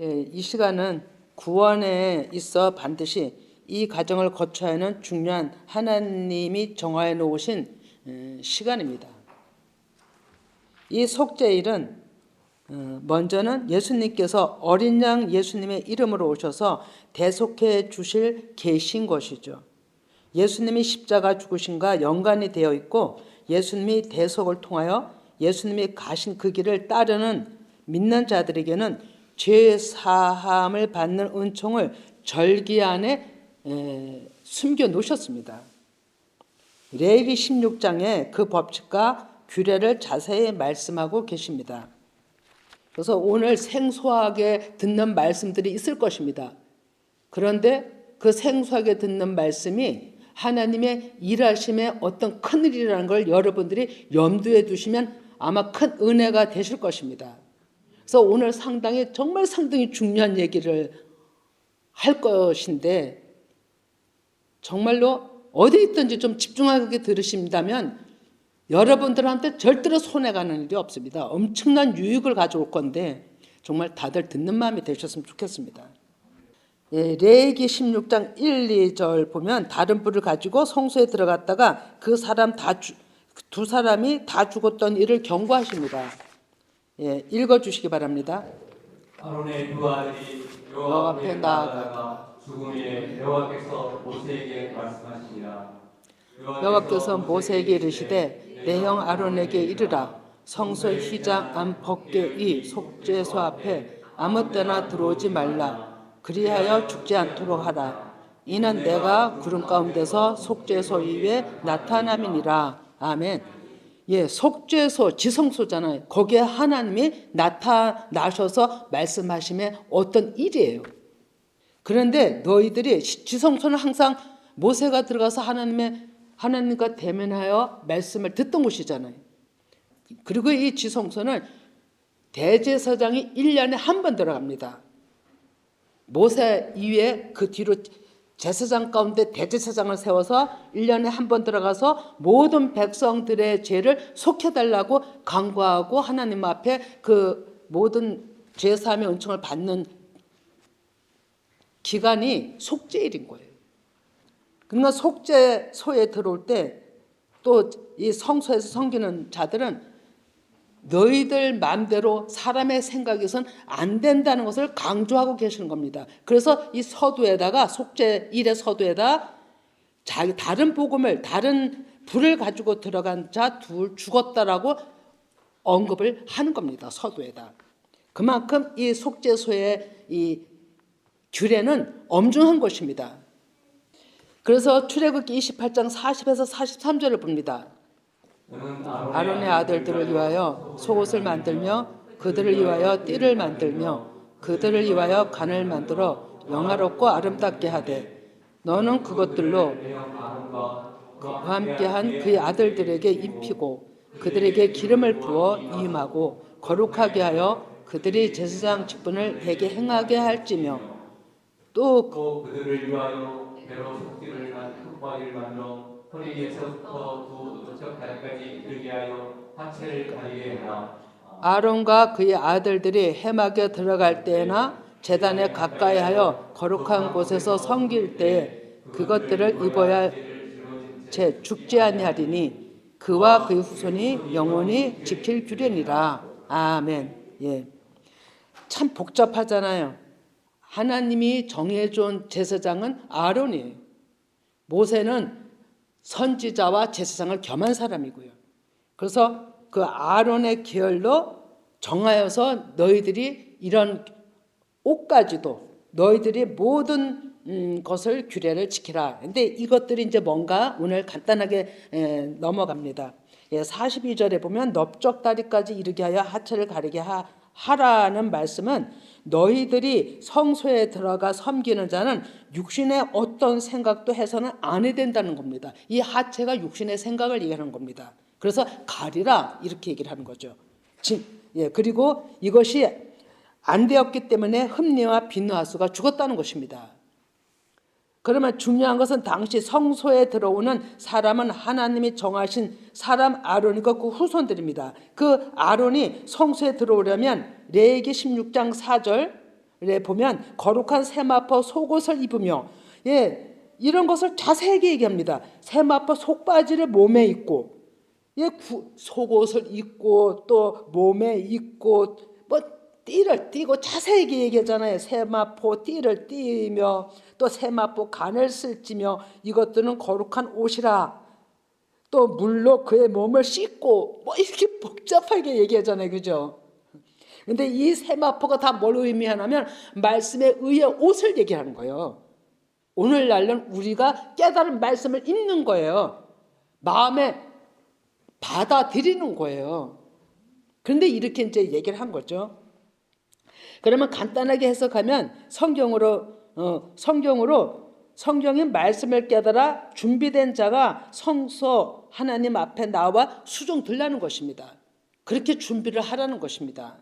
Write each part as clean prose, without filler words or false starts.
이 시간은 구원에 있어 반드시 이 과정을 거쳐야 하는 중요한 하나님이 정하여 놓으신 시간입니다. 이 속죄일은 먼저는 예수님께서 어린 양 예수님의 이름으로 오셔서 대속해 주실 계신 것이죠. 예수님이 십자가 죽으심과 연관이 되어 있고 예수님이 대속을 통하여 예수님이 가신 그 길을 따르는 믿는 자들에게는 죄 사함을 받는 은총을 절기 안에 숨겨 놓으셨습니다. 레위기 16장에 그 법칙과 규례를 자세히 말씀하고 계십니다. 그래서 오늘 생소하게 듣는 말씀들이 있을 것입니다. 그런데 그 생소하게 듣는 말씀이 하나님의 일하심의 어떤 큰 일이라는 걸 여러분들이 염두에 두시면 아마 큰 은혜가 되실 것입니다. 그래서 오늘 정말 상당히 중요한 얘기를 할 것인데 정말로 어디 있든지 좀 집중하게 들으신다면 여러분들한테 절대로 손해가는 일이 없습니다. 엄청난 유익을 가져올 건데 정말 다들 듣는 마음이 되셨으면 좋겠습니다. 레위기 16장 1, 2절 보면 다른 뿔을 가지고 성소에 들어갔다가 그 사람 두 사람이 다 죽었던 일을 경고하십니다. 읽어주시기 바랍니다. 아론의 두 아들이 여호와 앞에 나아가다가 죽음에 여호와께서 모세에게 말씀하시니라. 여호와께서 모세에게 이르시되 내 형 아론에게 이르라. 성소의 휘장 안 벗개 위 속죄소 앞에 아무 때나 들어오지 말라. 그리하여 죽지 않도록 하라. 이는 내가 구름 가운데서 속죄소 위에 나타남이니라. 아멘. 속죄소, 지성소잖아요. 거기에 하나님이 나타나셔서 말씀하심의 어떤 일이에요. 그런데 너희들이 지성소는 항상 모세가 들어가서 하나님과 대면하여 말씀을 듣던 곳이잖아요. 그리고 이 지성소는 대제사장이 1년에 한 번 들어갑니다. 모세 이후에 그 뒤로 제사장 가운데 대제사장을 세워서 1년에 한 번 들어가서 모든 백성들의 죄를 속해달라고 간구하고 하나님 앞에 그 모든 죄사함의 은총을 받는 기간이 속죄일인 거예요. 그러니까 속죄소에 들어올 때 또 이 성소에서 섬기는 자들은 너희들 마음대로 사람의 생각에선 안 된다는 것을 강조하고 계시는 겁니다. 그래서 이 서두에다가 속죄일의 서두에다 다른 복음을 다른 불을 가지고 들어간 자 둘 죽었다라고 언급을 하는 겁니다. 서두에다. 그만큼 이 속죄소의 이 규례는 엄중한 것입니다. 그래서 출애굽기 28장 40에서 43절을 봅니다. 아론의 아들들을 위하여 속옷을 만들며 그들을 위하여 띠를 만들며 그들을 위하여 간을 만들어 영화롭고 아름답게 하되 너는 그것들로 그와 함께한 그의 아들들에게 입히고 그들에게 기름을 부어 임하고 거룩하게 하여 그들이 제사장 직분을 되게 행하게 할지며 또 그들을 위하여 배로 속기를 한 흙바위를 만들어 허리 위에서부터 두 도적 다리까지 이르게 하여 하체를 가리게 하라. 아론과 그의 아들들이 해막에 들어갈 때나 제단에 가까이 하여 거룩한 곳에서 섬길 때에 그것들을 입어야 채 죽지 아니하리니 그와 그의 후손이 영원히 지킬 규례니라. 아멘. 참 복잡하잖아요. 하나님이 정해준 제사장은 아론이에요. 모세는 선지자와 제사장을 겸한 사람이고요. 그래서 그 아론의 계열로 정하여서 너희들이 이런 옷까지도 너희들이 모든 것을 규례를 지키라. 근데 이것들이 이제 뭔가 오늘 간단하게 넘어갑니다. 42절에 보면 넓적다리까지 이르게 하여 하체를 가리게 하라는 말씀은 너희들이 성소에 들어가 섬기는 자는 육신의 어떤 생각도 해서는 안 해야 된다는 겁니다. 이 하체가 육신의 생각을 얘기하는 겁니다. 그래서 가리라 이렇게 얘기를 하는 거죠. 그리고 이것이 안 되었기 때문에 흠니와 비느하스가 죽었다는 것입니다. 그러면 중요한 것은 당시 성소에 들어오는 사람은 하나님이 정하신 사람 아론이고 그 후손들입니다. 그 아론이 성소에 들어오려면 레위기 16장 4절 보면 거룩한 세마포 속옷을 입으며 이런 것을 자세하게 얘기합니다. 세마포 속바지를 몸에 입고 속옷을 입고 또 몸에 입고 뭐 띠를 띠고 자세하게 얘기하잖아요. 세마포 띠를 띠며 또 세마포 간을 쓸지며 이것들은 거룩한 옷이라. 또 물로 그의 몸을 씻고 뭐 이렇게 복잡하게 얘기하잖아요. 그죠? 근데 이 세마포가 다 뭘 의미하냐면 말씀에 의해 옷을 얘기하는 거예요. 오늘날은 우리가 깨달은 말씀을 읽는 거예요. 마음에 받아들이는 거예요. 그런데 이렇게 이제 얘기를 한 거죠. 그러면 간단하게 해석하면 성경의 말씀을 깨달아 준비된 자가 성소 하나님 앞에 나와 수종들라는 것입니다. 그렇게 준비를 하라는 것입니다.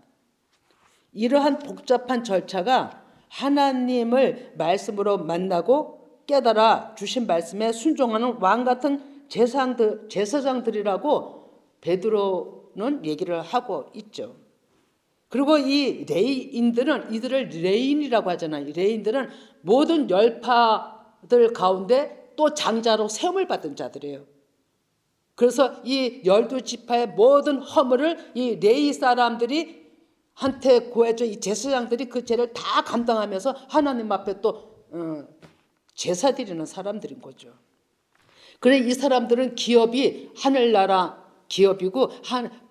이러한 복잡한 절차가 하나님을 말씀으로 만나고 깨달아 주신 말씀에 순종하는 왕 같은 제사장들이라고 베드로는 얘기를 하고 있죠. 그리고 이 레인들은 이들을 레인이라고 하잖아요. 레인들은 모든 열파들 가운데 또 장자로 세움을 받은 자들이에요. 그래서 이 12지파의 모든 허물을 이 레위 사람들이 한테 구해줘 이 제사장들이 그 죄를 다 감당하면서 하나님 앞에 또 제사 드리는 사람들인 거죠. 그래 이 사람들은 기업이 하늘나라 기업이고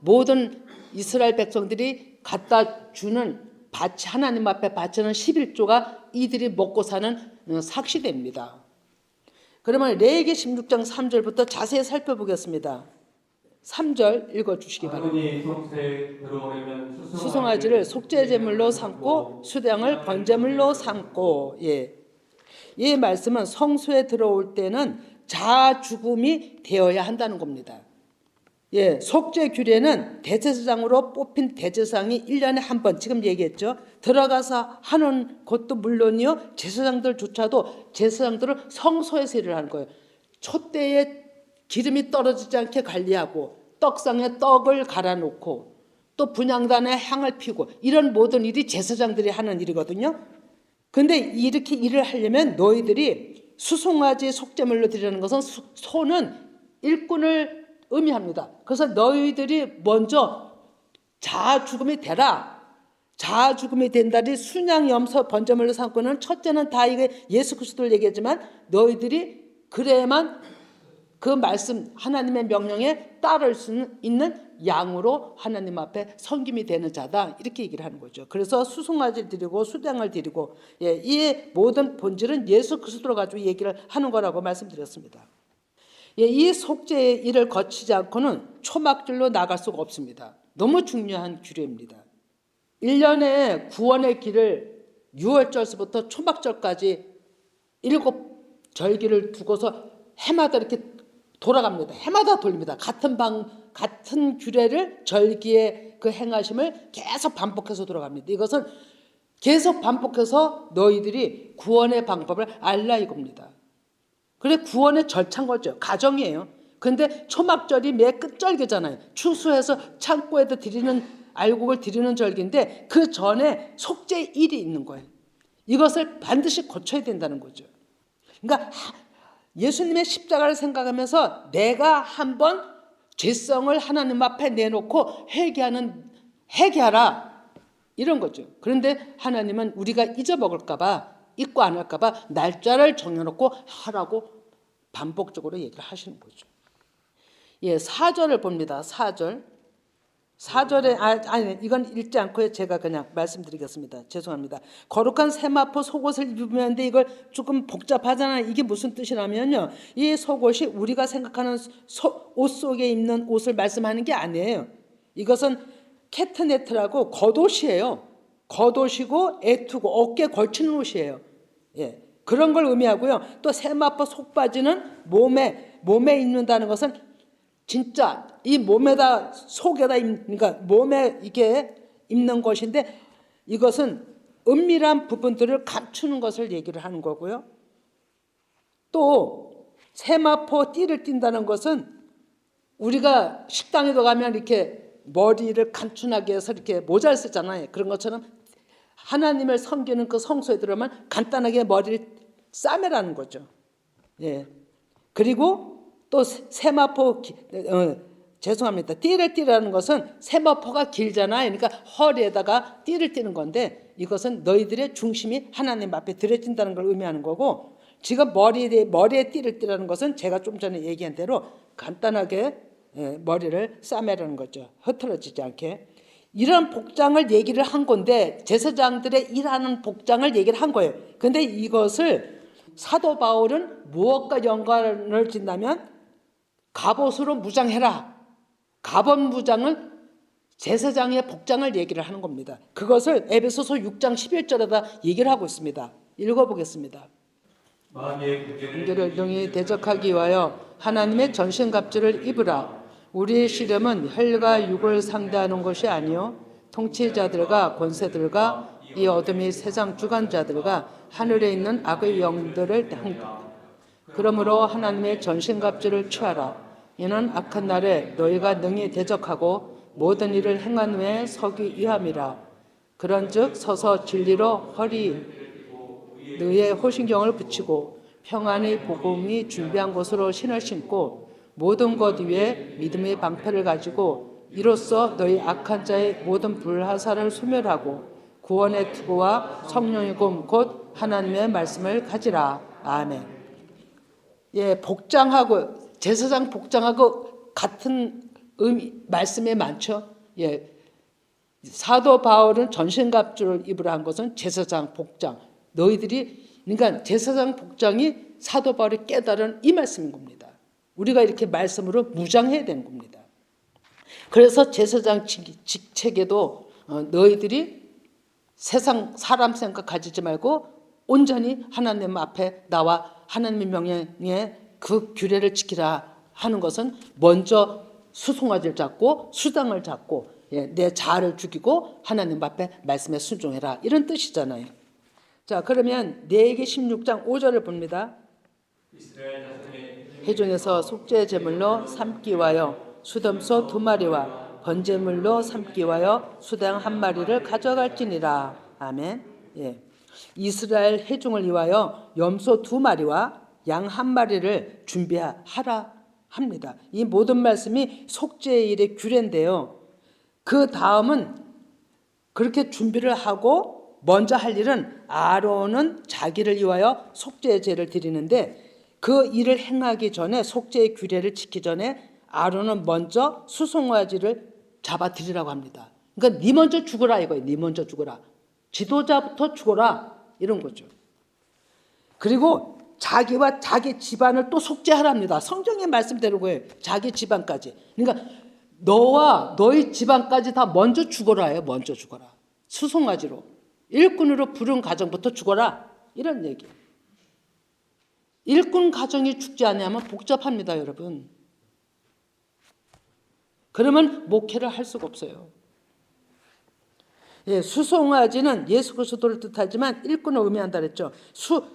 모든 이스라엘 백성들이 갖다 주는 하나님 앞에 바치는 11조가 이들이 먹고 사는 삭시됩니다. 그러면 레위기 16장 3절부터 자세히 살펴보겠습니다. 3절 읽어주시기 바랍니다. 수송아지를 속죄제물로 삼고 수량을 번제물로 삼고 이 말씀은 성소에 들어올 때는 자아 죽음이 되어야 한다는 겁니다. 속죄 규례는 대제사장으로 뽑힌 대제사장이 1년에 한 번 지금 얘기했죠. 들어가서 하는 것도 물론이요. 제사장들조차도 제사장들은 성소에서 일을 하는 거예요. 촛대에 기름이 떨어지지 않게 관리하고 떡상에 떡을 갈아놓고 또 분향단에 향을 피우고 이런 모든 일이 제사장들이 하는 일이거든요. 근데 이렇게 일을 하려면 너희들이 수송아지 속죄물로 드리는 것은 소는 일꾼을 의미합니다. 그래서 너희들이 먼저 자아 죽음이 되라. 자아 죽음이 된다리 순양 염소 번제물로 삼고는 첫째는 다 이게 예수 그리스도를 얘기하지만 너희들이 그래야만 그 말씀 하나님의 명령에 따를 수 있는 양으로 하나님 앞에 섬김이 되는 자다 이렇게 얘기를 하는 거죠. 그래서 수송아지를 드리고 수량을 드리고 이 모든 본질은 예수 그리스도로 가지고 얘기를 하는 거라고 말씀드렸습니다. 이 속죄의 일을 거치지 않고는 초막절로 나갈 수가 없습니다. 너무 중요한 규례입니다. 1년에 구원의 길을 6월절서부터 초막절까지 7절기를 두고서 해마다 이렇게 돌아갑니다. 해마다 돌립니다. 같은 규례를 절기의 그 행하심을 계속 반복해서 돌아갑니다. 이것은 계속 반복해서 너희들이 구원의 방법을 알라 이겁니다. 그래 구원의 절차인 거죠. 가정이에요. 근데 초막절이 매 끝절기잖아요. 추수해서 창고에다 드리는 알곡을 드리는 절기인데 그 전에 속죄일이 있는 거예요. 이것을 반드시 거쳐야 된다는 거죠. 그러니까 예수님의 십자가를 생각하면서 내가 한번 죄성을 하나님 앞에 내놓고 회개하라 이런 거죠. 그런데 하나님은 우리가 잊어먹을까 봐 잊고 안 할까 봐 날짜를 정해놓고 하라고 반복적으로 얘기를 하시는 거죠. 4절을 봅니다. 4절에 아니 이건 읽지 않고 제가 그냥 말씀드리겠습니다. 죄송합니다. 거룩한 세마포 속옷을 입으면 하는데 이걸 조금 복잡하잖아요. 이게 무슨 뜻이냐면요. 이 속옷이 우리가 생각하는 옷 속에 입는 옷을 말씀하는 게 아니에요. 이것은 캐트네트라고 겉옷이에요. 겉옷이고 애투고 어깨에 걸치는 옷이에요. 그런 걸 의미하고요. 또 세마포 속바지는 몸에 입는다는 것은 진짜 이 몸에다 속에다 그러니까 몸에 이게 입는 것인데 이것은 은밀한 부분들을 감추는 것을 얘기를 하는 거고요. 또 세마포 띠를 띈다는 것은 우리가 식당에도 가면 이렇게 머리를 감춘하게 해서 이렇게 모자를 쓰잖아요. 그런 것처럼 하나님을 섬기는 그 성소에 들어오면 간단하게 머리를 싸매라는 거죠. 예. 그리고 또 세마포 죄송합니다. 띠를 띠라는 것은 세마포가 길잖아요. 그러니까 허리에다가 띠를 띠는 건데 이것은 너희들의 중심이 하나님 앞에 들여진다는 걸 의미하는 거고, 지금 머리에 띠를 띠라는 것은 제가 좀 전에 얘기한 대로 간단하게 머리를 싸매라는 거죠. 흐트러지지 않게. 이런 복장을 얘기를 한 건데 제사장들의 일하는 복장을 얘기를 한 거예요. 근데 이것을 사도 바울은 무엇과 연관을 짓냐면 갑옷으로 무장해라. 갑옷 무장을 제사장의 복장을 얘기를 하는 겁니다. 그것을 에베소서 6장 11절에다 얘기를 하고 있습니다. 읽어보겠습니다. 군대를 능히 대적하기 위하여 하나님의 전신갑주를 입으라. 우리의 씨름은 혈과 육을 상대하는 것이 아니요 통치자들과 권세들과 이 어둠의 세상 주관자들과 하늘에 있는 악의 영들을 향한다. 그러므로 하나님의 전신갑주를 취하라. 이는 악한 날에 너희가 능히 대적하고 모든 일을 행한 후에 서기 위함이라. 그런즉 서서 진리로 허리 너희의 호신경을 붙이고 평안의 복음이 준비한 곳으로 신을 신고 모든 것 위에 믿음의 방패를 가지고 이로써 너희 악한 자의 모든 불화살을 소멸하고 구원의 투구와 성령의 검 곧 하나님의 말씀을 가지라. 아멘. 예, 복장하고 제사장 복장하고 같은 말씀에 많죠. 예, 사도 바울은 전신갑주를 입으라 한 것은 제사장 복장. 너희들이 그러니까 제사장 복장이 사도 바울이 깨달은 이 말씀인 겁니다. 우리가 이렇게 말씀으로 무장해야 되는 겁니다. 그래서 제사장 직책에도 너희들이 세상 사람 생각 가지지 말고 온전히 하나님 앞에 나와 하나님의 명령에 그 규례를 지키라 하는 것은 먼저 수송아지를 잡고 수당을 잡고 내 자아를 죽이고 하나님 앞에 말씀에 순종해라 이런 뜻이잖아요. 자, 그러면 레위기 16장 5절을 봅니다. 회중에서 속죄 제물로 삼기 위하여 수염소 2마리와 번제물로 삼기 위하여 수당 1마리를 가져갈지니라. 아멘. 예. 이스라엘 회중을 위하여 염소 2마리와 양 1마리를 준비하라 합니다. 이 모든 말씀이 속죄의 일의 규례인데요. 그 다음은 그렇게 준비를 하고 먼저 할 일은 아론은 자기를 위하여 속죄의 제를 드리는데 그 일을 행하기 전에 속죄의 규례를 지키기 전에 아론은 먼저 수송아지를 잡아 드리라고 합니다. 그러니까 네 먼저 죽어라 이거예요. 네 먼저 죽어라. 지도자부터 죽어라 이런 거죠. 그리고 자기와 자기 집안을 또 속죄하랍니다. 성경의 말씀대로 거예요. 자기 집안까지. 그러니까 너와 너희 집안까지 다 먼저 죽어라예요. 먼저 죽어라. 수송아지로. 일꾼으로 부른 가정부터 죽어라. 이런 얘기. 일꾼 가정이 죽지 않으면 복잡합니다, 여러분. 그러면 목회를 할 수가 없어요. 예, 수송아지는 예수 그리스도를 뜻하지만 일꾼을 의미한다 그랬죠.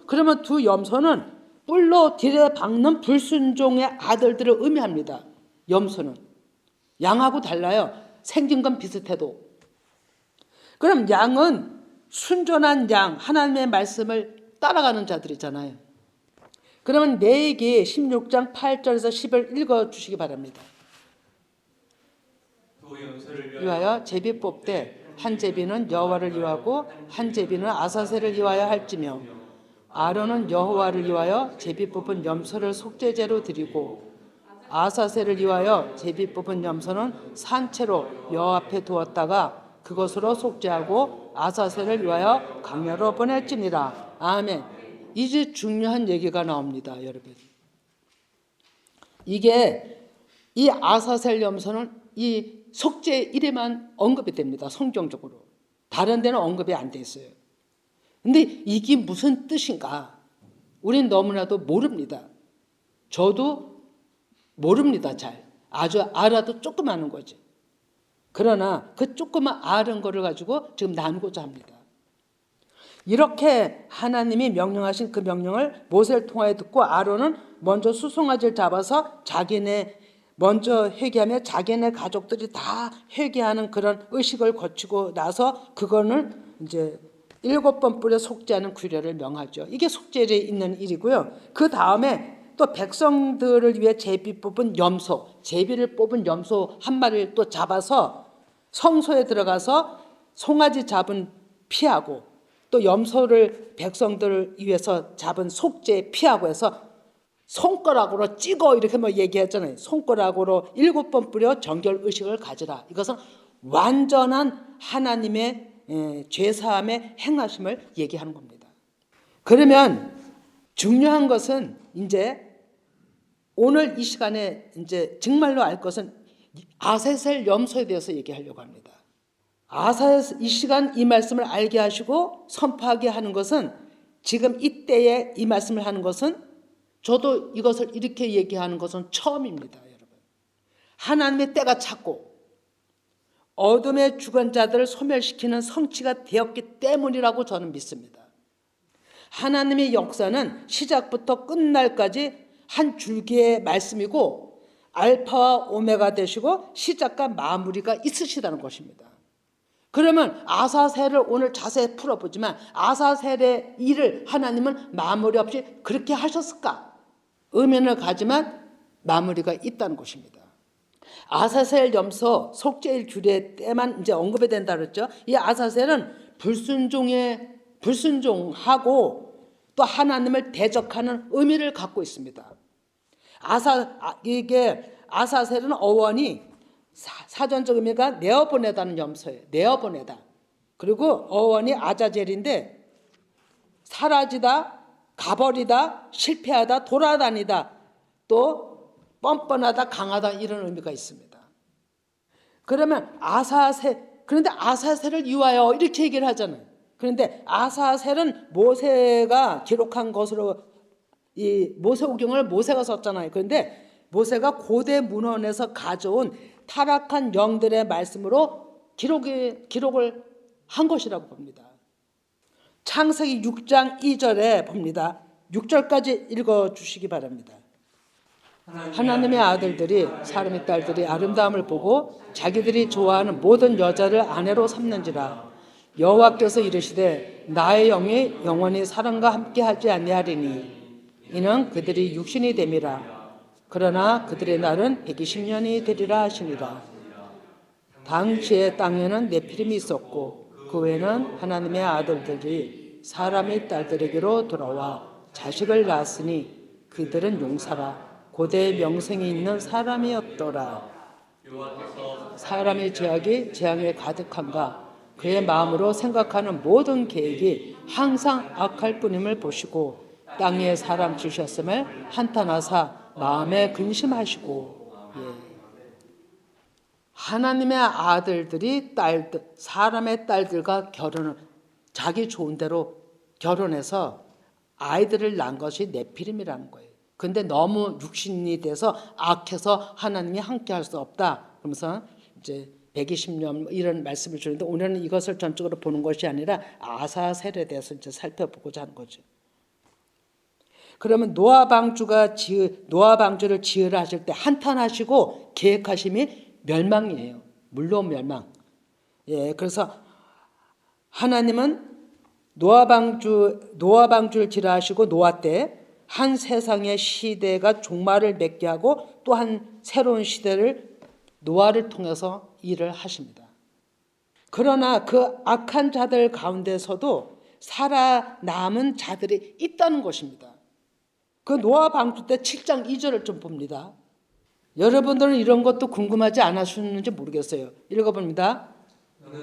그러면 두 염소는 뿔로 들여박는 불순종의 아들들을 의미합니다. 염소는 양하고 달라요. 생긴 건 비슷해도. 그럼 양은 순전한 양, 하나님의 말씀을 따라가는 자들이잖아요. 그러면 레위기 16장 8절에서 10을 읽어주시기 바랍니다. 위하여 제비 뽑되 한 제비는 여호와를 위하고 한 제비는 아사셀을 위하여 할지며 아론은 여호와를 위하여 제비 뽑은 염소를 속죄제로 드리고 아사셀을 위하여 제비 뽑은 염소는 산채로 여호와 앞에 두었다가 그것으로 속죄하고 아사셀을 위하여 강야로 보낼지니라. 아멘. 이제 중요한 얘기가 나옵니다, 여러분. 이게 이 아사셀 염소는 이 속죄 일에만 언급이 됩니다. 성경적으로. 다른 데는 언급이 안 돼 있어요. 근데 이게 무슨 뜻인가? 우린 너무나도 모릅니다. 저도 모릅니다, 잘. 아주 알아도 조금 아는 거지. 그러나 그 조그만 아는 거를 가지고 지금 나누고자 합니다. 이렇게 하나님이 명령하신 그 명령을 모세를 통하여 듣고 아론은 먼저 수송아지를 잡아서 자기네 먼저 회개하며 자기네 가족들이 다 회개하는 그런 의식을 거치고 나서 그거는 이제 7번 뿌려 속죄하는 규례를 명하죠. 이게 속죄일에 있는 일이고요. 그 다음에 또 백성들을 위해 제비 뽑은 염소, 제비를 뽑은 염소 한 마리를 또 잡아서 성소에 들어가서 송아지 잡은 피하고 또 염소를 백성들을 위해서 잡은 속죄 피하고 해서 손가락으로 찍어 이렇게 뭐 얘기했잖아요. 손가락으로 7번 뿌려 정결 의식을 가지라. 이것은 완전한 하나님의 죄사함의 행하심을 얘기하는 겁니다. 그러면 중요한 것은 이제 오늘 이 시간에 이제 정말로 알 것은 아사셀 염소에 대해서 얘기하려고 합니다. 이 시간 이 말씀을 알게 하시고 선포하게 하는 것은 지금 이때에 이 말씀을 하는 것은 저도 이것을 이렇게 얘기하는 것은 처음입니다, 여러분. 하나님의 때가 찼고 어둠의 주관자들을 소멸시키는 성취가 되었기 때문이라고 저는 믿습니다. 하나님의 역사는 시작부터 끝날까지 한 줄기의 말씀이고 알파와 오메가 되시고 시작과 마무리가 있으시다는 것입니다. 그러면 아사셀을 오늘 자세히 풀어보지만 아사셀의 일을 하나님은 마무리 없이 그렇게 하셨을까? 의문을 가지만 마무리가 있다는 것입니다. 아사셀 염소 속죄일 규례 때만 이제 언급이 된다 그랬죠. 이 아사셀은 불순종하고 또 하나님을 대적하는 의미를 갖고 있습니다. 아사셀은 어원이 사전적 의미가 내어보내다는 염소예요. 내어보내다. 그리고 어원이 아자젤인데 사라지다, 가버리다, 실패하다, 돌아다니다, 또 뻔뻔하다, 강하다 이런 의미가 있습니다. 그러면 그런데 아사셀을 위하여 이렇게 얘기를 하잖아요. 그런데 아사셀은 모세가 기록한 것으로 이 모세오경을 모세가 썼잖아요. 그런데 모세가 고대 문헌에서 가져온 타락한 영들의 말씀으로 기록을 한 것이라고 봅니다. 창세기 6장 2절에 봅니다. 6절까지 읽어주시기 바랍니다. 하나님의 아들들이 사람의 딸들이 아름다움을 보고 자기들이 좋아하는 모든 여자를 아내로 삼는지라. 여호와께서 이르시되 나의 영이 영원히 사람과 함께하지 아니하리니 이는 그들이 육신이 됨이라. 그러나 그들의 날은 120년이 되리라 하시니라. 당시에 땅에는 네피림이 있었고 그 외에는 하나님의 아들들이 사람의 딸들에게로 돌아와 자식을 낳았으니 그들은 용사라. 고대의 명성이 있는 사람이었더라. 사람의 죄악이 재앙에 가득한가 그의 마음으로 생각하는 모든 계획이 항상 악할 뿐임을 보시고 땅에 사람 주셨음을 한탄하사 마음에 근심하시고. 하나님의 아들들이 사람의 딸들과 자기 좋은 대로 결혼해서 아이들을 낳은 것이 네피림이라는 거예요. 근데 너무 육신이 돼서 악해서 하나님이 함께 할 수 없다. 그러면서 이제 120년 이런 말씀을 주는데 오늘은 이것을 전적으로 보는 것이 아니라 아사셀에 대해서 이제 살펴보고자 하는 거죠. 그러면 노아 방주를 지으라 하실 때 한탄하시고 계획하심이 멸망이에요. 물론 멸망. 그래서 하나님은 노아 방주를 지으라 하시고 노아 때 한 세상의 시대가 종말을 맺게 하고 또 한 새로운 시대를 노아를 통해서 일을 하십니다. 그러나 그 악한 자들 가운데서도 살아남은 자들이 있다는 것입니다. 그 노아 방주 때 7장 2절을 좀 봅니다. 여러분들은 이런 것도 궁금하지 않으셨는지 모르겠어요. 읽어봅니다.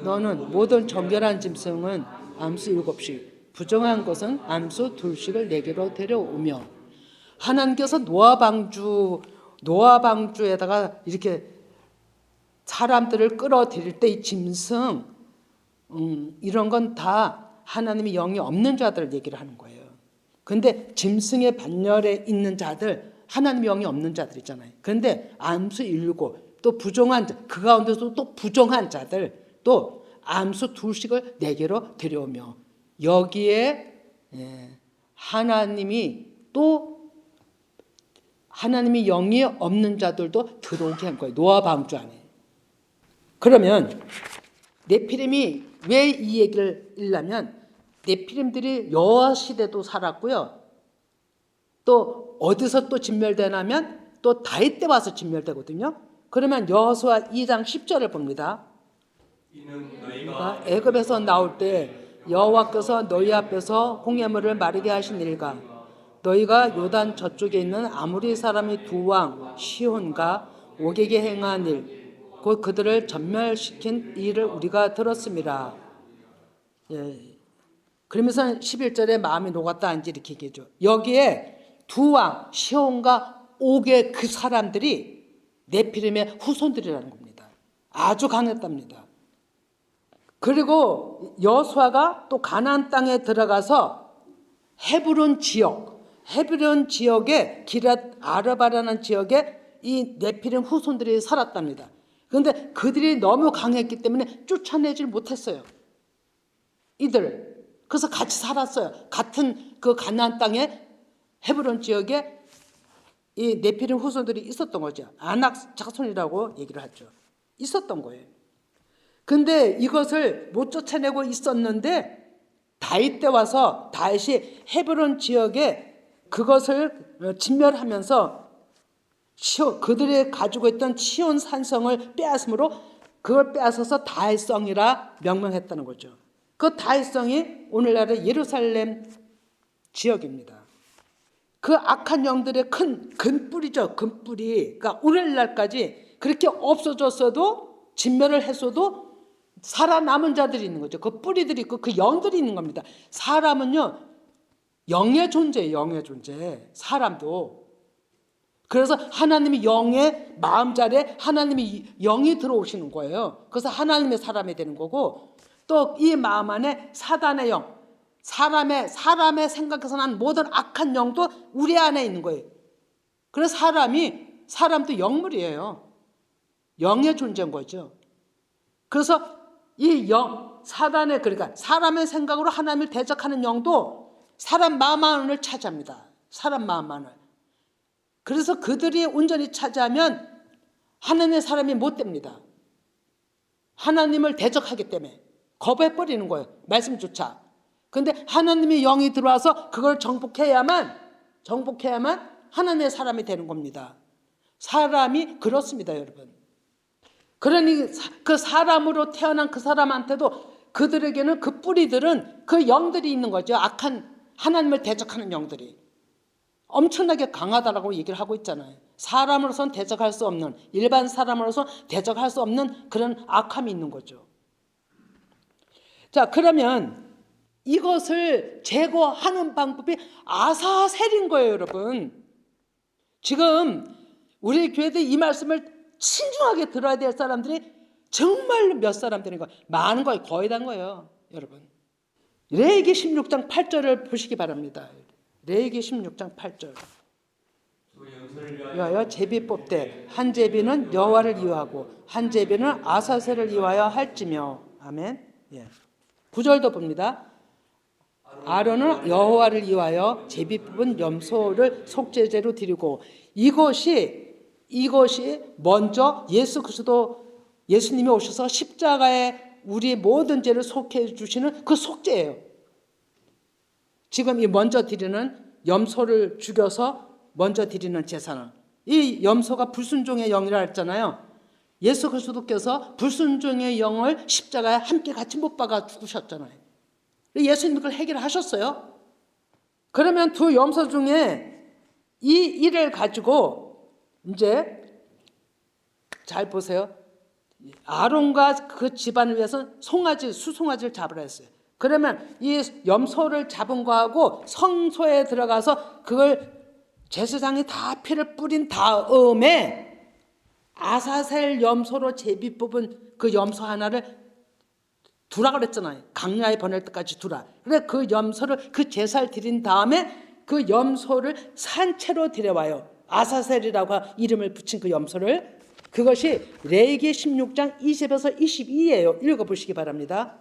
너는 모든 정결한 짐승은 암수 7씩 부정한 것은 암수 2씩을 내게로 데려오며. 하나님께서 노아 방주에다가 이렇게 사람들을 끌어들일 때 이 짐승 이런 건 다 하나님의 영이 없는 자들을 얘기를 하는 거예요. 근데 짐승의 반열에 있는 자들, 하나님의 영이 없는 자들 있잖아요. 그런데 암수 7, 또 부정한 자, 그 가운데서 또 부정한 자들, 또 암수 2씩을 내게로 데려오며. 여기에 하나님이 영이 없는 자들도 들어오게 한 거예요. 노아 방주 안에. 그러면 네피림이 왜 이 얘기를 읽냐면 네피림들이 여호와 시대도 살았고요. 또 어디서 또 진멸되냐면 또 다윗 때 와서 진멸되거든요. 그러면 여호수아 2장 10절을 봅니다. 이는 너희가 애굽에서 나올 때 여호와께서 너희 앞에서 홍해물을 마르게 하신 일과 너희가 요단 저쪽에 있는 아모리 사람의 두 왕 시혼과 오게게 행한 일, 곧 그들을 전멸시킨 일을 우리가 들었습니다. 예. 그러면서 11절에 마음이 녹았다 이제 이렇게 얘기해줘. 여기에 두 왕 시혼과 오게 그 사람들이 네피림의 후손들이라는 겁니다. 아주 강했답니다. 그리고 여호수아가 또 가나안 땅에 들어가서 헤브론 지역에 기랏 아르바라는 지역에 이 네피림 후손들이 살았답니다. 그런데 그들이 너무 강했기 때문에 쫓아내질 못했어요. 이들. 그래서 같이 살았어요. 같은 그 가나안 땅에 헤브론 지역에 이 네피림 후손들이 있었던 거죠. 아낙 자손이라고 얘기를 하죠. 있었던 거예요. 근데 이것을 못 쫓아내고 있었는데 다윗 때 와서 다윗이 헤브론 지역에 그것을 진멸하면서 그들이 가지고 있던 치온 산성을 빼앗음으로 그걸 빼앗아서 다윗성이라 명명했다는 거죠. 그 다윗성이 오늘날의 예루살렘 지역입니다. 그 악한 영들의 큰 근뿌리죠. 근뿌리. 그러니까 오늘날까지 그렇게 없어졌어도 진멸을 했어도 살아남은 자들이 있는 거죠. 그 뿌리들이 있고 그 영들이 있는 겁니다. 사람은요, 영의 존재예요. 영의 존재. 사람도. 그래서 하나님이 영의 마음자리에 하나님이 영이 들어오시는 거예요. 그래서 하나님의 사람이 되는 거고, 또 이 마음 안에 사단의 영, 사람의 생각에서 난 모든 악한 영도 우리 안에 있는 거예요. 그래서 사람도 영물이에요. 영의 존재인 거죠. 그래서 이 사단의, 그러니까 사람의 생각으로 하나님을 대적하는 영도 사람 마음 안을 차지합니다. 사람 마음 안을. 그래서 그들이 온전히 차지하면 하나님의 사람이 못 됩니다. 하나님을 대적하기 때문에 거부해버리는 거예요. 말씀조차. 근데 하나님의 영이 들어와서 그걸 정복해야만 하나님의 사람이 되는 겁니다. 사람이 그렇습니다, 여러분. 그러니 그 사람으로 태어난 그 사람한테도 그들에게는 그 뿌리들은 그 영들이 있는 거죠. 악한 하나님을 대적하는 영들이. 엄청나게 강하다라고 얘기를 하고 있잖아요. 사람으로서는 대적할 수 없는, 일반 사람으로서 대적할 수 없는 그런 악함이 있는 거죠. 자, 그러면 이것을 제거하는 방법이 아사셀인 거예요, 여러분. 지금 우리 교회도 이 말씀을 신중하게 들어야 될 사람들이 정말로 몇 사람 되는 거예요. 많은 거예요. 거의 다인 거예요, 여러분. 레위기 16장 8절을 보시기 바랍니다. 레위기 16장 8절. 여호와 제비 뽑되 한 제비는 여호와를 이유하고 한 제비는 아사셀을 이유하여 할지며. 아멘. 예. 9절도 봅니다. 아론은 여호와를 이유하여 제비 뽑은 염소를 속죄제로 드리고. 이것이 먼저 예수님이 오셔서 십자가에 우리 모든 죄를 속해 주시는 그 속죄예요. 지금 이 먼저 드리는 염소를 죽여서 먼저 드리는 제사는, 이 염소가 불순종의 영이라 했잖아요. 예수 그리스도께서 불순종의 영을 십자가에 함께 같이 못 박아 죽으셨잖아요. 예수님 그걸 해결하셨어요. 그러면 두 염소 중에 이 일을 가지고 이제 잘 보세요. 아론과 그 집안을 위해서 수송아지를 잡으라 했어요. 그러면 이 염소를 잡은 거하고 성소에 들어가서 그걸 제사장이 다 피를 뿌린 다음에 아사셀 염소로 제비 뽑은 그 염소 하나를 두라 그랬잖아요. 강야에 보낼 때까지 두라. 그래 그 염소를 그 제사를 드린 다음에 그 염소를 산채로 데려와요. 아사셀이라고 이름을 붙인 그 염소를. 그것이 레위기 16장 20에서 22예요. 읽어보시기 바랍니다.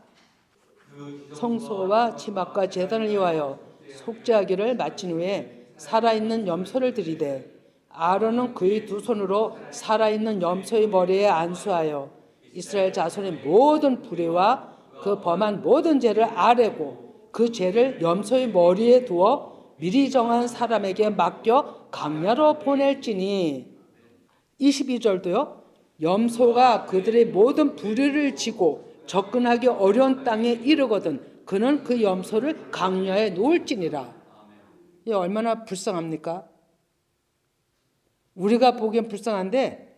성소와 지막과 제단을 이용하여 속죄하기를 마친 후에 살아있는 염소를 드리되 아론은 그의 두 손으로 살아있는 염소의 머리에 안수하여 이스라엘 자손의 모든 불의와 그 범한 모든 죄를 아뢰고 그 죄를 염소의 머리에 두어 미리 정한 사람에게 맡겨 강야로 보낼지니. 22절도요. 염소가 그들의 모든 부류를 지고 접근하기 어려운 땅에 이르거든 그는 그 염소를 강야에 놓을지니라. 이 얼마나 불쌍합니까? 우리가 보기엔 불쌍한데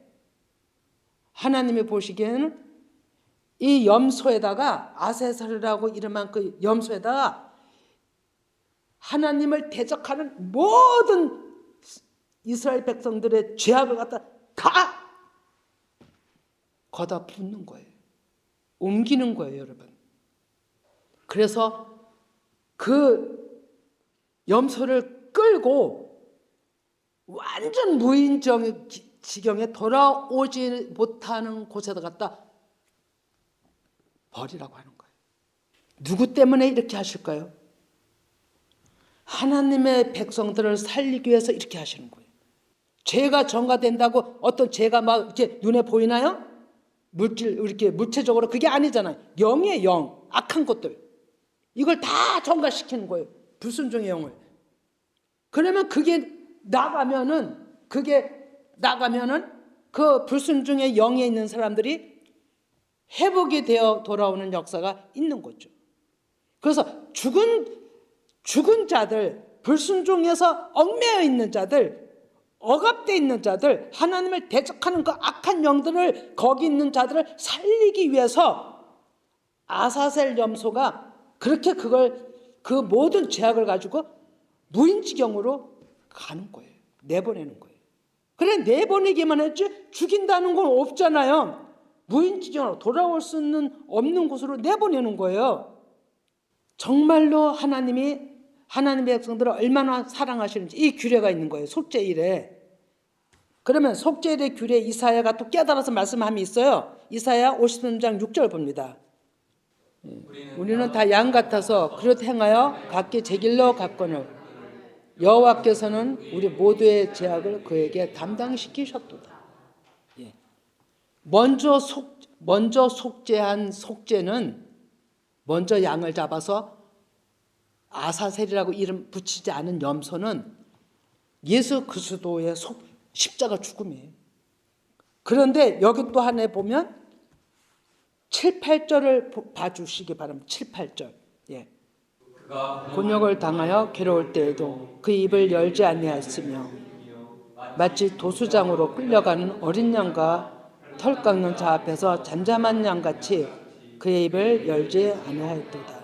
하나님이 보시기에는 이 염소에다가 아세살이라고 이름한 그 염소에다가 하나님을 대적하는 모든 이스라엘 백성들의 죄악을 갖다 다 걷어 붓는 거예요. 옮기는 거예요, 여러분. 그래서 그 염소를 끌고 완전 무인정 지경에 돌아오지 못하는 곳에다 갖다 버리라고 하는 거예요. 누구 때문에 이렇게 하실까요? 하나님의 백성들을 살리기 위해서 이렇게 하시는 거예요. 죄가 전가된다고 어떤 죄가 막 이렇게 눈에 보이나요? 이렇게 물체적으로 그게 아니잖아요. 영이에요, 영. 악한 것들. 이걸 다 전가시키는 거예요. 불순종의 영을. 그러면 그게 나가면은 그 불순종의 영에 있는 사람들이 회복이 되어 돌아오는 역사가 있는 거죠. 그래서 죽은 자들, 불순종에서 얽매여 있는 자들, 억압되어 있는 자들, 하나님을 대적하는 그 악한 영들을 거기 있는 자들을 살리기 위해서 아사셀 염소가 그렇게 그 모든 죄악을 가지고 무인지경으로 가는 거예요. 내보내는 거예요. 그래 내보내기만 했지 죽인다는 건 없잖아요. 무인지경으로 돌아올 수 없는 곳으로 내보내는 거예요. 정말로 하나님의 백성들을 얼마나 사랑하시는지 이 규례가 있는 거예요. 속죄일에. 그러면 속죄일의 규례 이사야가 또 깨달아서 말씀함이 있어요. 이사야 53장 6절 봅니다. 우리는 다 양 같아서 그릇 행하여 각기 제 길로 갔거늘 여호와께서는 우리 모두의 죄악을 그에게 담당시키셨도다. 예. 먼저 속죄한 속죄는 먼저 양을 잡아서 아사셀이라고 이름 붙이지 않은 염소는 예수 그리스도의 십자가 죽음이에요. 그런데 여기 또 하나 보면 7, 8절을 봐주시기 바랍니다. 7, 8절. 예. 곤욕을 당하여 괴로울 때에도 그 입을 열지 아니하였으며 마치 도수장으로 끌려가는 어린 양과 털 깎는 자 앞에서 잠잠한 양같이 그의 입을 열지 아니하였도다.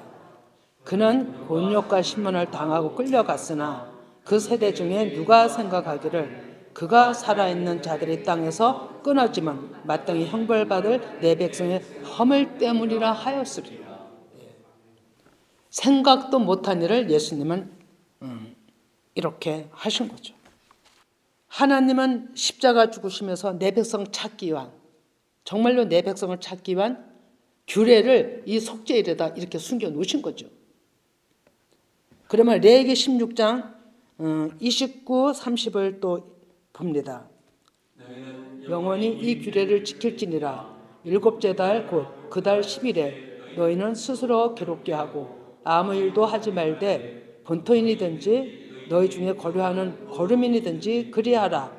그는 곤욕과 신문을 당하고 끌려갔으나 그 세대 중에 누가 생각하기를 그가 살아있는 자들이 땅에서 끊어지면 마땅히 형벌받을 내 백성의 허물 때문이라 하였으리라. 생각도 못한 일을 예수님은 이렇게 하신 거죠. 하나님은 십자가 죽으시면서 내 백성 찾기 위한, 정말로 내 백성을 찾기 위한 규례를 이 속죄일에다 이렇게 숨겨 놓으신 거죠. 그러면 레위기 16장 29, 30을 또 봅니다. 영원히 이 규례를 지킬지니라. 일곱째 달 곧 그 달 10일에 너희는 스스로 괴롭게 하고 아무 일도 하지 말되 본토인이든지 너희 중에 거류하는 거류민이든지 그리하라.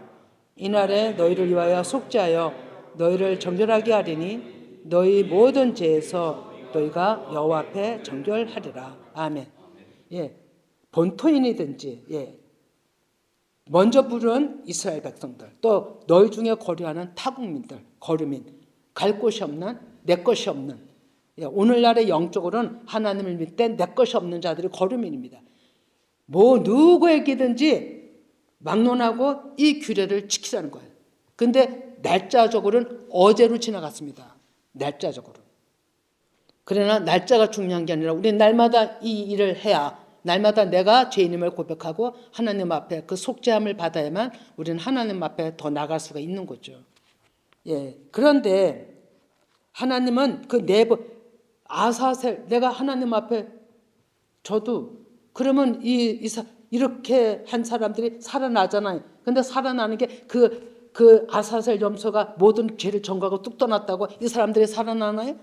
이날에 너희를 위하여 속죄하여 너희를 정결하게 하리니 너희 모든 죄에서 너희가 여호와 앞에 정결하리라. 아멘. 예, 본토인이든지 예. 먼저 부른 이스라엘 백성들, 또 너희 중에 거류하는 타국민들, 거류민, 갈 곳이 없는, 내 것이 없는, 예, 오늘날의 영적으로는 하나님을 믿되 내 것이 없는 자들이 거류민입니다. 뭐 누구에게든지 막론하고 이 규례를 지키자는 거예요. 근데 날짜적으로는 어제로 지나갔습니다. 날짜적으로. 그러나 날짜가 중요한 게 아니라 우리 날마다 이 일을 해야, 날마다 내가 죄인임을 고백하고 하나님 앞에 그 속죄함을 받아야만 우리는 하나님 앞에 더 나갈 수가 있는 거죠. 예. 그런데 하나님은 그 아사셀, 내가 하나님 앞에 저도 그러면 이렇게 한 사람들이 살아나잖아요. 근데 살아나는 게 그 아사셀 염소가 모든 죄를 전가하고 뚝 떠났다고 이 사람들이 살아나나요?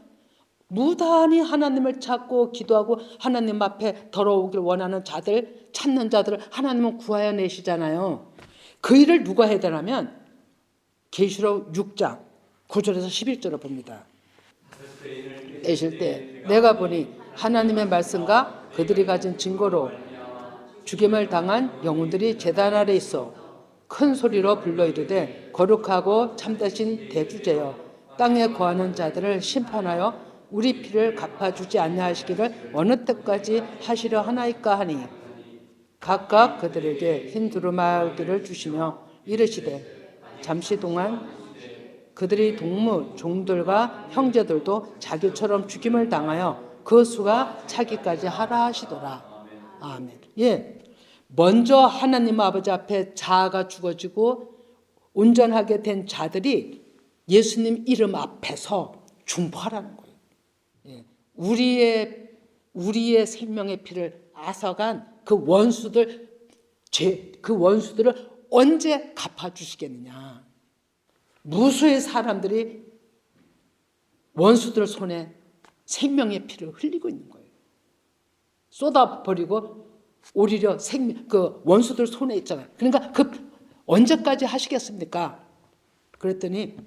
무단히 하나님을 찾고 기도하고 하나님 앞에 돌아오길 원하는 자들, 찾는 자들을 하나님은 구하여 내시잖아요. 그 일을 누가 해야 되냐면 계시록 6장 9절에서 11절을 봅니다. 내실 때 내가 보니 하나님의 말씀과 그들이 가진 증거로 죽임을 당한 영혼들이 제단 아래 있어 큰 소리로 불러 이르되 거룩하고 참되신 대주제여 땅에 거하는 자들을 심판하여 우리 피를 갚아주지 아니하시기를 어느 때까지 하시려 하나이까 하니 각각 그들에게 흰 두루마기를 주시며 이르시되 잠시 동안 그들이 동무 종들과 형제들도 자기처럼 죽임을 당하여 그 수가 차기까지 하라 하시더라. 아멘. 예, 먼저 하나님 아버지 앞에 자아가 죽어지고 온전하게 된 자들이 예수님 이름 앞에서 중보하라는 거예요. 예, 우리의 생명의 피를 앗아간 그 원수들을 언제 갚아주시겠느냐. 무수의 사람들이 원수들 손에 생명의 피를 흘리고 있는 거예요. 쏟아버리고 오히려 그 원수들 손에 있잖아요. 그러니까 언제까지 하시겠습니까? 그랬더니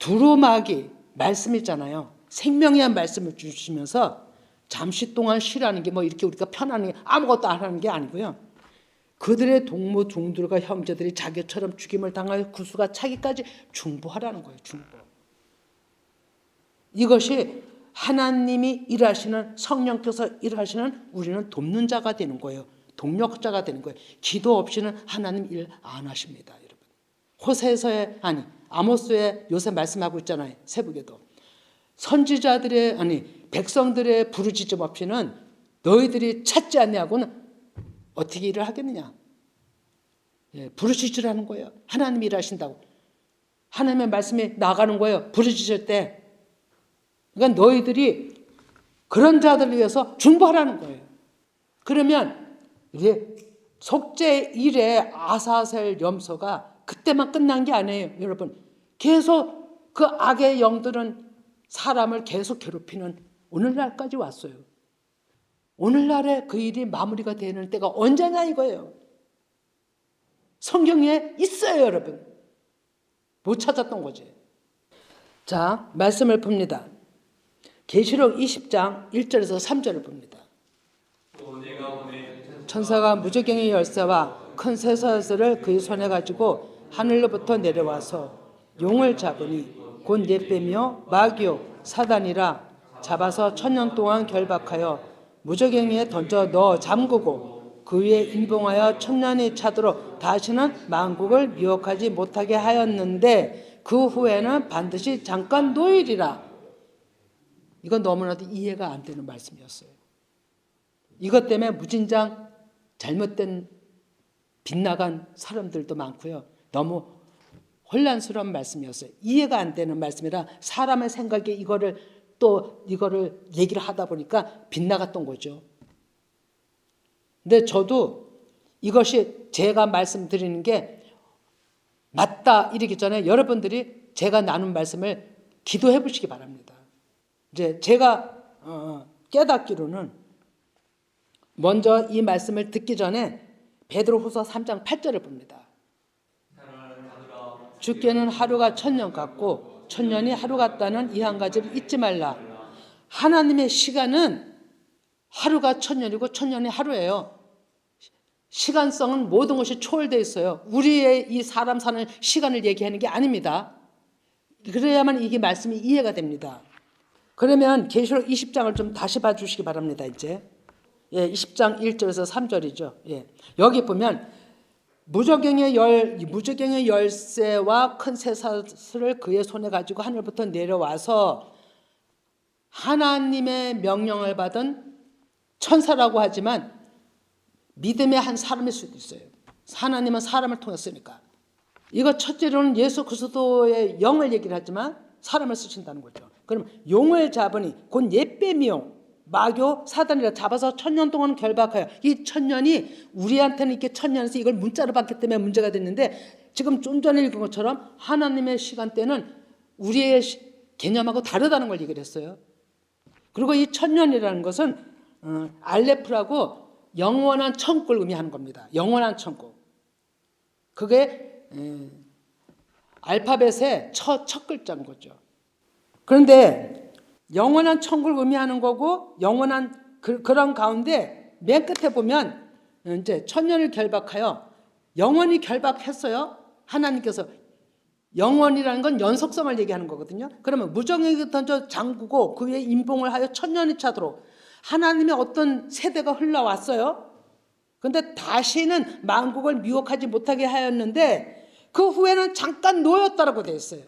두루마기 말씀 있잖아요. 생명의 말씀을 주시면서 잠시 동안 쉬라는 게 뭐 이렇게 우리가 편안하게 아무것도 안 하는 게 아니고요. 그들의 동무 종들과 형제들이 자기처럼 죽임을 당하여 그 수가 차기까지 중보하라는 거예요. 중보. 이것이 하나님이 일하시는, 성령께서 일하시는 우리는 돕는 자가 되는 거예요. 동력자가 되는 거예요. 기도 없이는 하나님 일 안 하십니다, 여러분. 호세서에 아모스에 요새 말씀하고 있잖아요. 세북에도. 선지자들의 백성들의 부르짖음 없이는 너희들이 찾지 않냐고는 어떻게 일을 하겠느냐. 예, 부르짖으라는 거예요. 하나님이 일하신다고. 하나님의 말씀이 나가는 거예요. 부르짖을 때. 그러니까 너희들이 그런 자들을 위해서 중보하라는 거예요. 그러면 이제 속죄 1의 아사셀 염소가 그때만 끝난 게 아니에요. 여러분. 계속 그 악의 영들은 사람을 계속 괴롭히는 오늘날까지 왔어요. 오늘날에 그 일이 마무리가 되는 때가 언제냐 이거예요. 성경에 있어요, 여러분. 못 찾았던 거지. 자, 말씀을 봅니다. 계시록 20장 1절에서 3절을 봅니다. 천사가 무저갱의 열쇠와 큰 쇠사슬을 그의 손에 가지고 하늘로부터 내려와서 용을 잡으니 곧 옛뱀이요 마귀요 사단이라 잡아서 1000년 동안 결박하여 무저갱이에 던져 넣어 잠그고 그 위에 임봉하여 1000년이 차도록 다시는 만국을 미혹하지 못하게 하였는데 그 후에는 반드시 잠깐 놓이리라. 이건 너무나도 이해가 안 되는 말씀이었어요. 이것 때문에 무진장 잘못된 빗나간 사람들도 많고요. 너무 혼란스러운 말씀이었어요. 이해가 안 되는 말씀이라 사람의 생각에 이거를 얘기를 하다 보니까 빗나갔던 거죠. 근데 저도 이것이 제가 말씀드리는 게 맞다 이러기 전에 여러분들이 제가 나눈 말씀을 기도해 보시기 바랍니다. 이제 제가 깨닫기로는 먼저 이 말씀을 듣기 전에 베드로후서 3장 8절을 봅니다. 주께는 하루가 1000년 같고 1000년이 하루 같다는 이 한 가지를 잊지 말라. 하나님의 시간은 하루가 1000년이고 1000년이 하루예요. 시간성은 모든 것이 초월되어 있어요. 우리의 이 사람 사는 시간을 얘기하는 게 아닙니다. 그래야만 이게 말씀이 이해가 됩니다. 그러면 계시록 20장을 좀 다시 봐주시기 바랍니다. 이제 20장 1절에서 3절이죠. 예. 여기 보면 무저갱의 열쇠와 큰 쇠사슬을 그의 손에 가지고 하늘부터 내려와서 하나님의 명령을 받은 천사라고 하지만 믿음의 한 사람일 수도 있어요. 하나님은 사람을 통했으니까. 이거 첫째로는 예수 그리스도의 영을 얘기를 하지만 사람을 쓰신다는 거죠. 그럼 용을 잡으니 곧 옛뱀이요 마교 사단이라 잡아서 1000년 동안 결박하여 이 1000년이 우리한테는 이렇게 1000년에서 이걸 문자로 받기 때문에 문제가 됐는데 지금 좀 전에 읽은 것처럼 하나님의 시간대는 우리의 개념하고 다르다는 걸 얘기를 했어요. 그리고 이 천년이라는 것은 알레프라고 영원한 천국을 의미하는 겁니다. 영원한 천국. 그게 알파벳의 첫 글자인 거죠. 그런데 영원한 천국을 의미하는 거고 영원한 그런 가운데 맨 끝에 보면 이제 천년을 결박하여 영원히 결박했어요. 하나님께서 영원이라는 건 연속성을 얘기하는 거거든요. 그러면 무정에게 던져 잠그고 그 위에 임봉을 하여 천년이 차도록 하나님의 어떤 세대가 흘러왔어요. 그런데 다시는 만국을 미혹하지 못하게 하였는데 그 후에는 잠깐 놓였다라고 되어 있어요.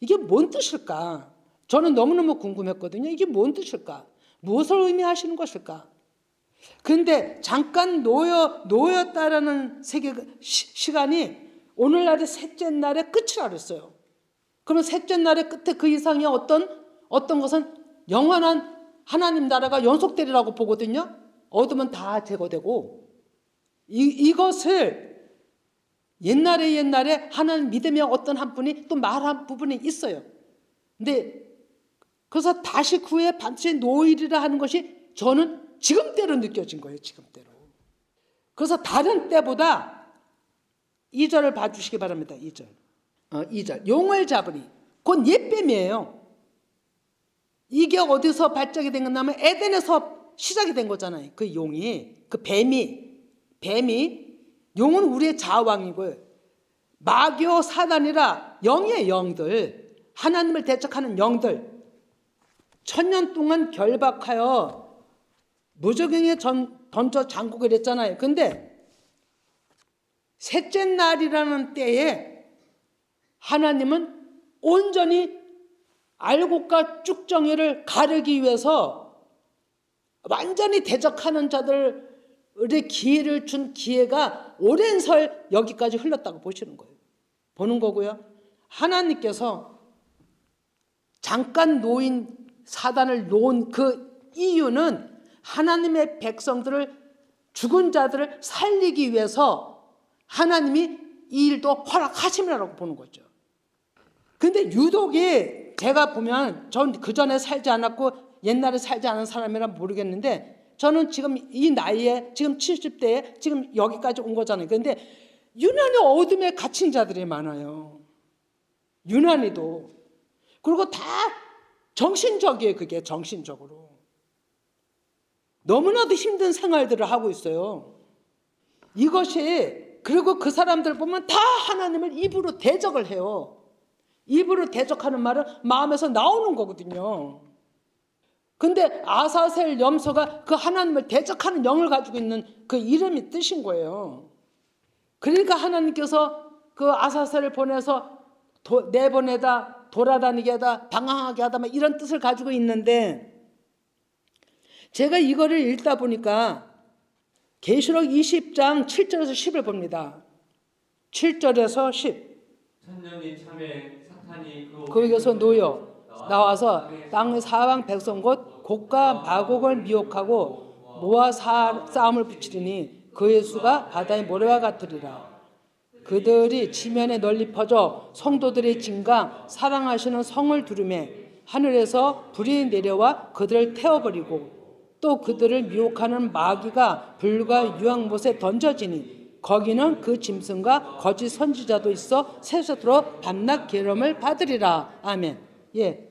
이게 뭔 뜻일까? 저는 너무너무 궁금했거든요. 이게 뭔 뜻일까? 무엇을 의미하시는 것일까? 그런데 잠깐 놓였다라는 시간이 오늘날의 셋째 날의 끝이라 그랬어요. 그러면 셋째 날의 끝에 그 이상의 어떤 것은 영원한 하나님 나라가 연속되리라고 보거든요. 얻으면 다 제거되고 이것을 옛날에 하나님 믿음의 어떤 한 분이 또 말한 부분이 있어요. 근데 그래서 다시 그 후에 반드시 노일이라 하는 것이 저는 지금대로 느껴진 거예요. 지금대로. 그래서 다른 때보다 2절을 봐주시기 바랍니다. 2절. 2절. 용을 잡으니 곧 옛뱀이에요. 이게 어디서 발작이 된 거냐면 에덴에서 시작이 된 거잖아요. 그 용이, 그 뱀이 용은 우리의 자왕이고요. 마귀와 사단이라 영의 영들, 하나님을 대적하는 영들, 천년 동안 결박하여 무저갱에 던져 잠그고 그랬잖아요. 근데 셋째 날이라는 때에 하나님은 온전히 알곡과 쭉정이를 가르기 위해서 완전히 대적하는 자들의 기회를 준 기회가 오랜 설 여기까지 흘렀다고 보시는 거예요. 보는 거고요. 하나님께서 잠깐 사단을 놓은 그 이유는 하나님의 백성들을 죽은 자들을 살리기 위해서 하나님이 이 일도 허락하심이라고 보는 거죠. 그런데 유독이 제가 보면 전 그전에 살지 않았고 옛날에 살지 않은 사람이라 모르겠는데 저는 지금 이 나이에 지금 70대에 지금 여기까지 온 거잖아요. 그런데 유난히 어둠에 갇힌 자들이 많아요. 유난히도. 그리고 다 정신적이에요. 그게 정신적으로. 너무나도 힘든 생활들을 하고 있어요. 이것이 그리고 그 사람들 보면 다 하나님을 입으로 대적을 해요. 입으로 대적하는 말은 마음에서 나오는 거거든요. 근데 아사셀 염소가 그 하나님을 대적하는 영을 가지고 있는 그 이름이 뜻인 거예요. 그러니까 하나님께서 그 아사셀을 보내서 내보내다 돌아다니게 하다 방황하게 하다 막 이런 뜻을 가지고 있는데 제가 이거를 읽다 보니까 계시록 20장 7절에서 10을 봅니다. 7절에서 10. 천년이 참에 사탄이 거기서 놓여 나와서 땅의 사방 백성 곧 곡과 마곡을 미혹하고 모아 싸움을 붙이리니 그의 수가 바다의 모래와 같으리라. 그들이 지면에 널리 퍼져 성도들의 진강 사랑하시는 성을 두르매 하늘에서 불이 내려와 그들을 태워버리고 또 그들을 미혹하는 마귀가 불과 유황못에 던져지니 거기는 그 짐승과 거짓 선지자도 있어 세세토록 밤낮 계름을 받으리라. 아멘. 예.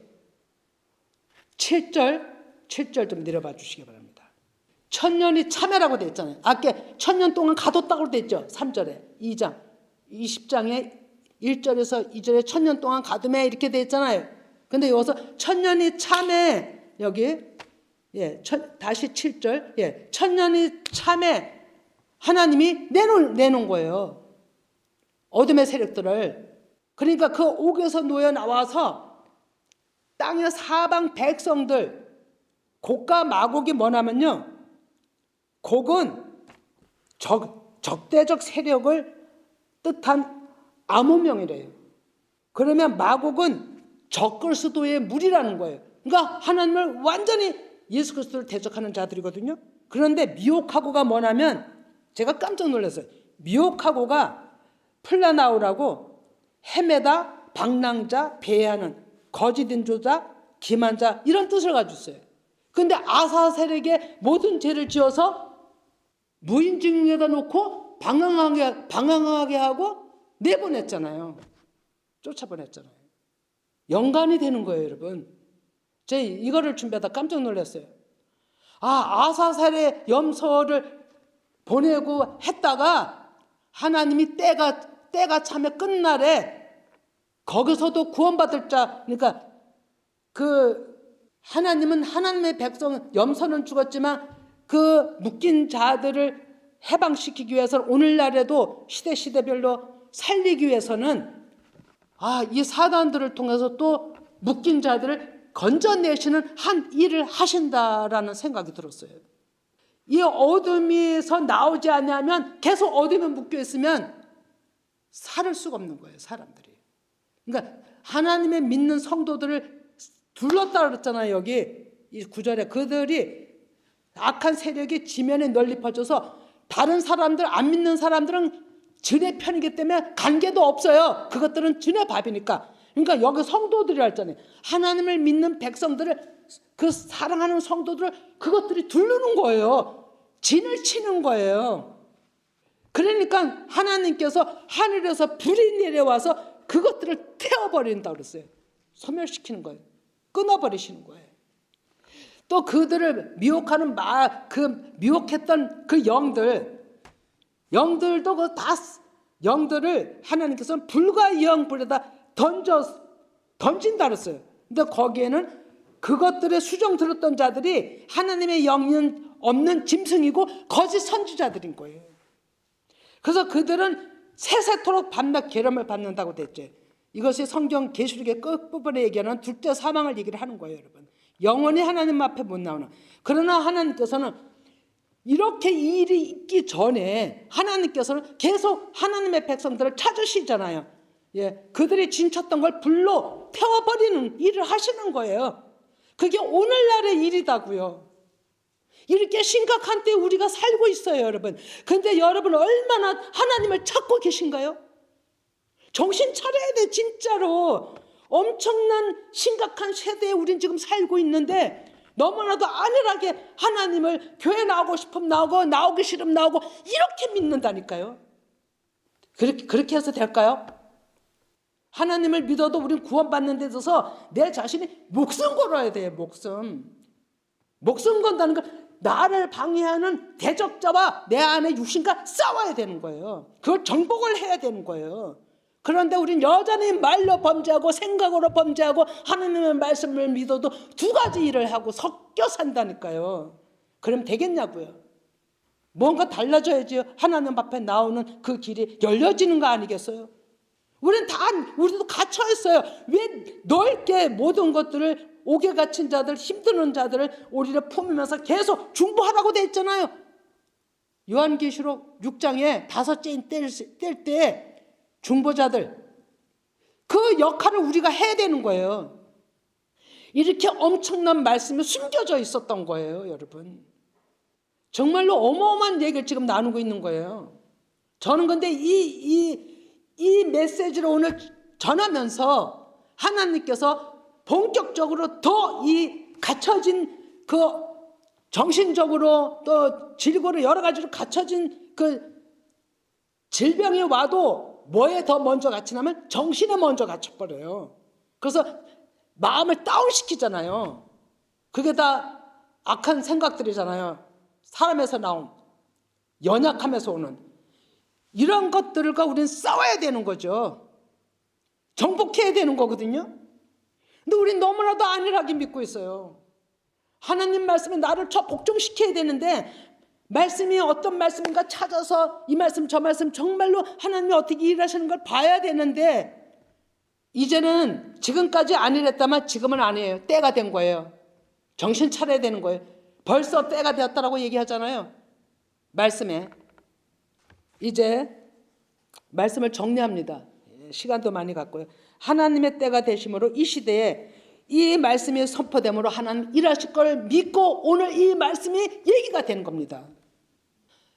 7절 좀 내려봐 주시기 바랍니다. 천년이 참회라고 돼 있잖아요. 아까 천년 동안 가뒀다고 돼 있죠. 3절에 2장 20장에 1절에서 2절에 천년 동안 가둠에 이렇게 돼 있잖아요. 근데 여기서 천년이 참회 여기 다시 7절 천년이 참회 하나님이 내놓은 거예요. 어둠의 세력들을. 그러니까 그 옥에서 놓여 나와서 땅의 사방 백성들 곡과 마곡이 뭐냐면요. 곡은 적대적 세력을 뜻한 암호명이래요. 그러면 마곡은 적그리스도의 무리라는 거예요. 그러니까 하나님을 완전히 예수 그리스도를 대적하는 자들이거든요. 그런데 미혹하고가 뭐냐면 제가 깜짝 놀랐어요. 미혹하고가 플라나우라고 헤매다 방랑자 배회하는 거짓 인조자 기만 자 이런 뜻을 가지고 있어요. 근데 아사 세력에 모든 죄를 지어서 무인증에다 놓고 방황하게 하고 내보냈잖아요. 쫓아보냈잖아요. 연관이 되는 거예요, 여러분. 제가 이거를 준비하다 깜짝 놀랐어요. 아사셀의 염소를 보내고 했다가 하나님이 때가 참에 끝날에 거기서도 구원받을 자, 그러니까 하나님은 하나님의 백성 염소는 죽었지만 그 묶인 자들을 해방시키기 위해서는 오늘날에도 시대별로 살리기 위해서는 이 사단들을 통해서 또 묶인 자들을 건져내시는 한 일을 하신다라는 생각이 들었어요. 이 어둠에서 나오지 않으면 계속 어둠에 묶여 있으면 살 수가 없는 거예요, 사람들이. 그러니까 하나님의 믿는 성도들을 둘렀다 그랬잖아요. 여기 이 9절에 그들이 악한 세력이 지면에 널리 퍼져서 다른 사람들, 안 믿는 사람들은 진의 편이기 때문에 관계도 없어요. 그것들은 진의 밥이니까. 그러니까 여기 성도들이라 했잖아요. 하나님을 믿는 백성들을, 그 사랑하는 성도들을 그것들이 두르는 거예요. 진을 치는 거예요. 그러니까 하나님께서 하늘에서 불이 내려와서 그것들을 태워버린다고 그랬어요. 소멸시키는 거예요. 끊어버리시는 거예요. 또 그들을 미혹하는 미혹했던 그 영들도 영들을 하나님께서는 불과 영불에다 던진다 그랬어요. 근데 거기에는 그것들의 수종 들었던 자들이 하나님의 영이 없는 짐승이고 거짓 선지자들인 거예요. 그래서 그들은 세세토록 밤낮 계름을 받는다고 됐죠. 이것이 성경 계시록의 끝부분에 얘기하는 둘째 사망을 얘기를 하는 거예요, 여러분. 영원히 하나님 앞에 못 나오는. 그러나 하나님께서는 이렇게 이 일이 있기 전에 하나님께서는 계속 하나님의 백성들을 찾으시잖아요. 그들이 진쳤던 걸 불로 태워버리는 일을 하시는 거예요. 그게 오늘날의 일이다고요. 이렇게 심각한 때 우리가 살고 있어요, 여러분. 근데 여러분 얼마나 하나님을 찾고 계신가요? 정신 차려야 돼, 진짜로. 엄청난 심각한 세대에 우린 지금 살고 있는데 너무나도 안일하게 하나님을 교회 나오고 싶으면 나오고 나오기 싫으면 나오고 이렇게 믿는다니까요. 그렇게 해서 될까요? 하나님을 믿어도 우린 구원받는 데 있어서 내 자신이 목숨 걸어야 돼요. 목숨 건다는 건 나를 방해하는 대적자와 내 안의 육신과 싸워야 되는 거예요. 그걸 정복을 해야 되는 거예요. 그런데 우린 여전히 말로 범죄하고 생각으로 범죄하고 하나님의 말씀을 믿어도 두 가지 일을 하고 섞여 산다니까요. 그럼 되겠냐고요. 뭔가 달라져야지 하나님 앞에 나오는 그 길이 열려지는 거 아니겠어요? 우리도 갇혀 있어요. 왜 넓게 모든 것들을 옥에 갇힌 자들, 힘드는 자들을 우리를 품으면서 계속 중보하라고 돼 있잖아요. 요한계시록 6장에 5째인 뗄 때 중보자들, 그 역할을 우리가 해야 되는 거예요. 이렇게 엄청난 말씀이 숨겨져 있었던 거예요, 여러분. 정말로 어마어마한 얘기를 지금 나누고 있는 거예요. 저는 근데 이 메시지를 오늘 전하면서 하나님께서 본격적으로 더 이 갇혀진 그 정신적으로 또 질고로 여러 가지로 갇혀진 그 질병이 와도 뭐에 더 먼저 갇히냐면 정신에 먼저 갇혀버려요. 그래서 마음을 다운시키잖아요. 그게 다 악한 생각들이잖아요. 사람에서 나온, 연약함에서 오는 이런 것들과 우리는 싸워야 되는 거죠. 정복해야 되는 거거든요. 근데 우린 너무나도 안일하게 믿고 있어요. 하나님 말씀에 나를 복종시켜야 되는데 말씀이 어떤 말씀인가 찾아서 이 말씀 저 말씀 정말로 하나님이 어떻게 일하시는 걸 봐야 되는데 이제는 지금까지 안일했다만 지금은 아니에요. 때가 된 거예요. 정신 차려야 되는 거예요. 벌써 때가 되었다라고 얘기하잖아요. 말씀에. 이제 말씀을 정리합니다. 시간도 많이 갔고요. 하나님의 때가 되심으로 이 시대에 이 말씀이 선포됨으로 하나님 일하실 걸 믿고 오늘 이 말씀이 얘기가 되는 겁니다.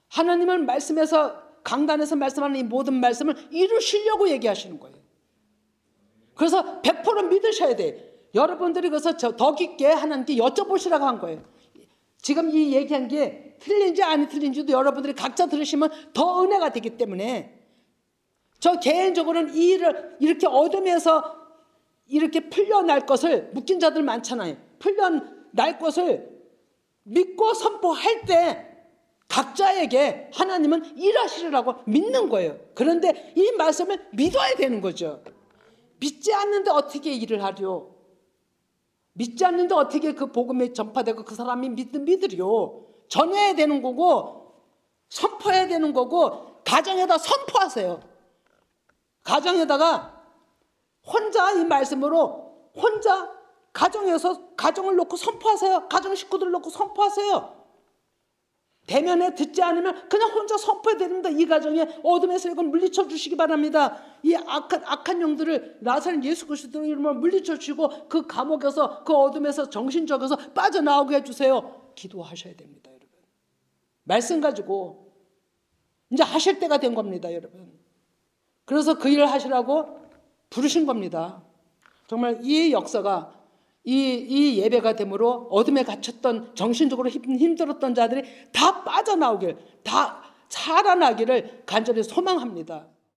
하나님은 말씀에서 강단에서 말씀하는 이 모든 말씀을 이루시려고 얘기하시는 거예요. 그래서 100% 믿으셔야 돼. 여러분들이 그래서 더 깊게 하나님께 여쭤보시라고 한 거예요. 지금 이 얘기한 게 틀린지 아니 틀린지도 여러분들이 각자 들으시면 더 은혜가 되기 때문에 저 개인적으로는 이 일을 이렇게 어둠에서 이렇게 풀려날 것을 묶인 자들 많잖아요. 풀려날 것을 믿고 선포할 때 각자에게 하나님은 일하시리라고 믿는 거예요. 그런데 이 말씀을 믿어야 되는 거죠. 믿지 않는데 어떻게 일을 하려? 믿지 않는데 어떻게 그 복음이 전파되고 그 사람이 믿으려? 전해야 되는 거고 선포해야 되는 거고 가정에다 선포하세요. 가정에다가 혼자 이 말씀으로 혼자 가정에서 가정을 놓고 선포하세요. 가정 식구들을 놓고 선포하세요. 대면에 듣지 않으면 그냥 혼자 선포해야 됩니다. 이 가정에 어둠에서 이걸 물리쳐 주시기 바랍니다. 이 악한 영들을 나사렛 예수 그리스도로 이름으로 물리쳐 주시고 그 감옥에서 그 어둠에서 정신적에서 빠져나오게 해주세요. 기도하셔야 됩니다, 여러분. 말씀 가지고 이제 하실 때가 된 겁니다, 여러분. 그래서 그 일을 하시라고 부르신 겁니다. 정말 이 역사가 이 예배가 됨으로 어둠에 갇혔던 정신적으로 힘들었던 자들이 다 빠져나오길, 다 살아나기를 간절히 소망합니다.